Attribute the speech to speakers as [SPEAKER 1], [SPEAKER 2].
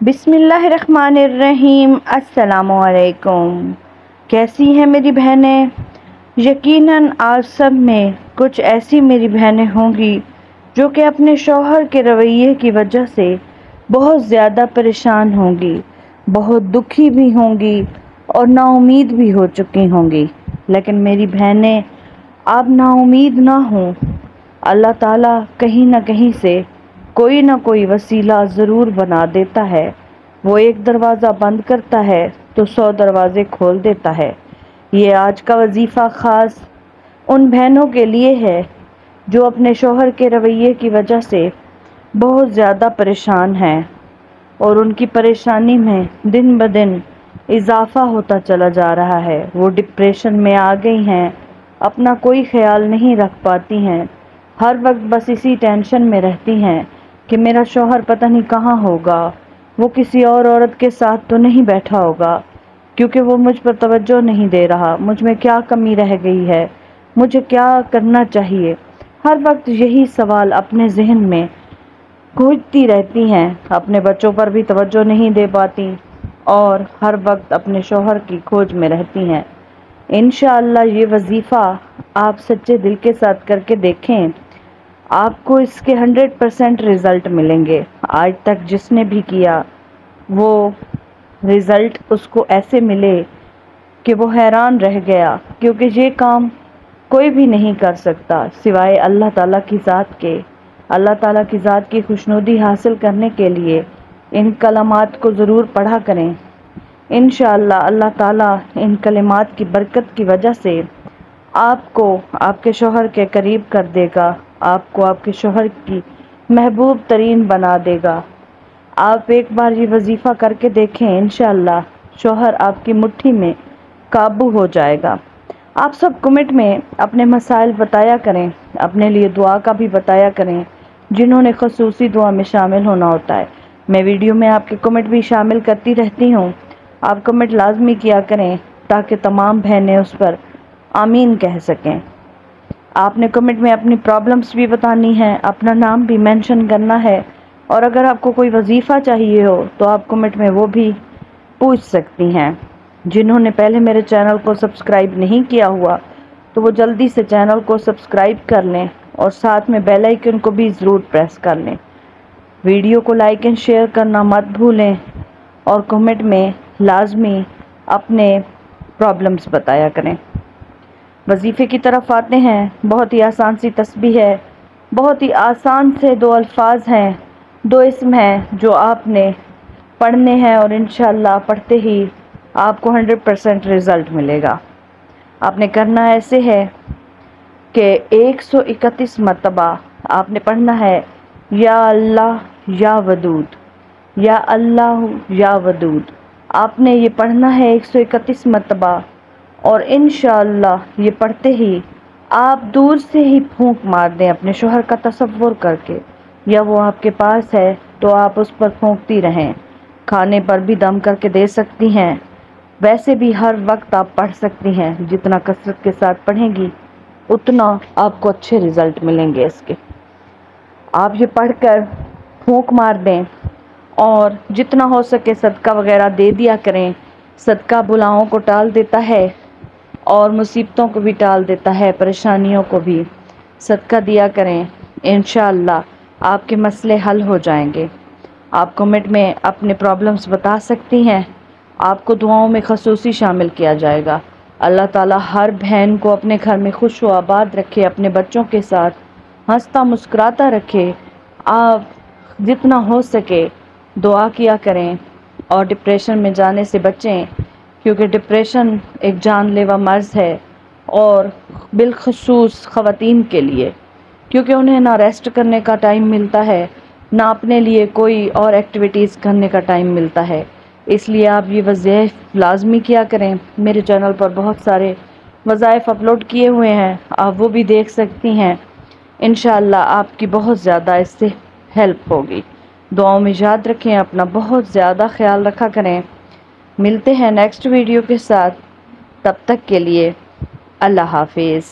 [SPEAKER 1] بسم اللہ الرحمن الرحیم۔ السلام علیکم۔ کیسی ہیں میری بہنیں؟ یقیناً آج سب میں کچھ ایسی میری بہنیں ہوں گی جو کہ اپنے شوہر کے رویے کی وجہ سے بہت زیادہ پریشان ہوں گی، بہت دکھی بھی ہوں گی اور نا امید بھی ہو چکی ہوں گی۔ لیکن میری بہنیں، آپ نا امید نہ ہوں۔ اللہ تعالیٰ کہیں نہ کہیں سے کوئی نہ کوئی وسیلہ ضرور بنا دیتا ہے۔ وہ ایک دروازہ بند کرتا ہے تو 100 دروازے کھول دیتا ہے۔ یہ آج کا وظیفہ خاص ان بہنوں کے لیے ہے جو اپنے شوہر کے رویے کی وجہ سے بہت زیادہ پریشان ہیں اور ان کی پریشانی میں دن بدن اضافہ ہوتا چلا جا رہا ہے۔ وہ ڈپریشن میں آ گئی ہیں، اپنا کوئی خیال نہیں رکھ پاتی ہیں، ہر وقت بس اسی ٹینشن میں رہتی ہیں کہ میرا شوہر پتہ نہیں کہاں ہوگا، وہ کسی اور عورت کے ساتھ تو نہیں بیٹھا ہوگا، کیونکہ وہ مجھ پر توجہ نہیں دے رہا، مجھ میں کیا کمی رہ گئی ہے، مجھے کیا کرنا چاہیے۔ ہر وقت یہی سوال اپنے ذہن میں گونجتی رہتی ہیں، اپنے بچوں پر بھی توجہ نہیں دے پاتی اور ہر وقت اپنے شوہر کی کھوج میں رہتی ہیں۔ انشاءاللہ یہ وظیفہ آپ سچے دل کے ساتھ کر کے دیکھیں، آپ کو اس کے 100% رزلٹ ملیں گے۔ آج تک جس نے بھی کیا وہ رزلٹ اس کو ایسے ملے کہ وہ حیران رہ گیا، کیونکہ یہ کام کوئی بھی نہیں کر سکتا سوائے اللہ تعالیٰ کی ذات کے۔ اللہ تعالیٰ کی ذات کی خوشنودی حاصل کرنے کے لیے ان کلمات کو ضرور پڑھا کریں۔ انشاءاللہ اللہ تعالیٰ ان کلمات کی برکت کی وجہ سے آپ کو آپ کے شوہر کے قریب کر دے گا، آپ کو آپ کے شوہر کی محبوب ترین بنا دے گا۔ آپ ایک بار یہ وظیفہ کر کے دیکھیں، انشاءاللہ شوہر آپ کی مٹھی میں قابو ہو جائے گا۔ آپ سب کمنٹ میں اپنے مسائل بتایا کریں، اپنے لیے دعا کا بھی بتایا کریں جنہوں نے خصوصی دعا میں شامل ہونا ہوتا ہے۔ میں ویڈیو میں آپ کے کمنٹ بھی شامل کرتی رہتی ہوں، آپ کمنٹ لازمی کیا کریں تاکہ تمام بہنیں اس پر آمین کہہ سکیں۔ آپ نے کمنٹ میں اپنی پرابلمز بھی بتانی ہے، اپنا نام بھی مینشن کرنا ہے، اور اگر آپ کو کوئی وظیفہ چاہیے ہو تو آپ کمنٹ میں وہ بھی پوچھ سکتی ہیں۔ جنہوں نے پہلے میرے چینل کو سبسکرائب نہیں کیا ہوا تو وہ جلدی سے چینل کو سبسکرائب کر لیں اور ساتھ میں بیل آئیکن کو بھی ضرور پریس کر لیں۔ ویڈیو کو لائک اینڈ شیئر کرنا مت بھولیں اور کمنٹ میں لازمی اپنے پرابلمز بتایا کریں۔ وظیفے کی طرف آتے ہیں۔ بہت ہی آسان سی تسبیح ہے، بہت ہی آسان سے 2 الفاظ ہیں، 2 اسم ہیں جو آپ نے پڑھنے ہیں اور انشاءاللہ پڑھتے ہی آپ کو 100% رزلٹ ملے گا۔ آپ نے کرنا ایسے ہے کہ 131 مرتبہ آپ نے پڑھنا ہے، یا اللہ یا ودود، یا اللہ یا ودود۔ آپ نے یہ پڑھنا ہے 131 مرتبہ، اور انشاءاللہ یہ پڑھتے ہی آپ دور سے ہی پھونک مار دیں اپنے شوہر کا تصور کر کے، یا وہ آپ کے پاس ہے تو آپ اس پر پھونکتی رہیں۔ کھانے پر بھی دم کر کے دے سکتی ہیں، ویسے بھی ہر وقت آپ پڑھ سکتی ہیں۔ جتنا کثرت کے ساتھ پڑھیں گی اتنا آپ کو اچھے رزلٹ ملیں گے اس کے۔ آپ یہ پڑھ کر پھونک مار دیں اور جتنا ہو سکے صدقہ وغیرہ دے دیا کریں۔ صدقہ بلاؤں کو ٹال دیتا ہے اور مصیبتوں کو بھی ٹال دیتا ہے، پریشانیوں کو بھی۔ صدقہ دیا کریں، انشاءاللہ آپ کے مسئلے حل ہو جائیں گے۔ آپ کمنٹ میں اپنے پرابلمز بتا سکتی ہیں، آپ کو دعاؤں میں خصوصی شامل کیا جائے گا۔ اللہ تعالیٰ ہر بہن کو اپنے گھر میں خوش و آباد رکھے، اپنے بچوں کے ساتھ ہنستا مسکراتا رکھے۔ آپ جتنا ہو سکے دعا کیا کریں اور ڈپریشن میں جانے سے بچیں، کیونکہ ڈپریشن ایک جان لیوا مرض ہے، اور بالخصوص خواتین کے لیے، کیونکہ انہیں نہ ریسٹ کرنے کا ٹائم ملتا ہے، نہ اپنے لیے کوئی اور ایکٹیویٹیز کرنے کا ٹائم ملتا ہے۔ اس لیے آپ یہ وظائف لازمی کیا کریں۔ میرے چینل پر بہت سارے وظائف اپلوڈ کیے ہوئے ہیں، آپ وہ بھی دیکھ سکتی ہیں۔ انشاءاللہ آپ کی بہت زیادہ اس سے ہیلپ ہوگی۔ دعاؤں میں یاد رکھیں، اپنا بہت زیادہ خیال رکھا کریں۔ ملتے ہیں نیکسٹ ویڈیو کے ساتھ، تب تک کے لیے اللہ حافظ۔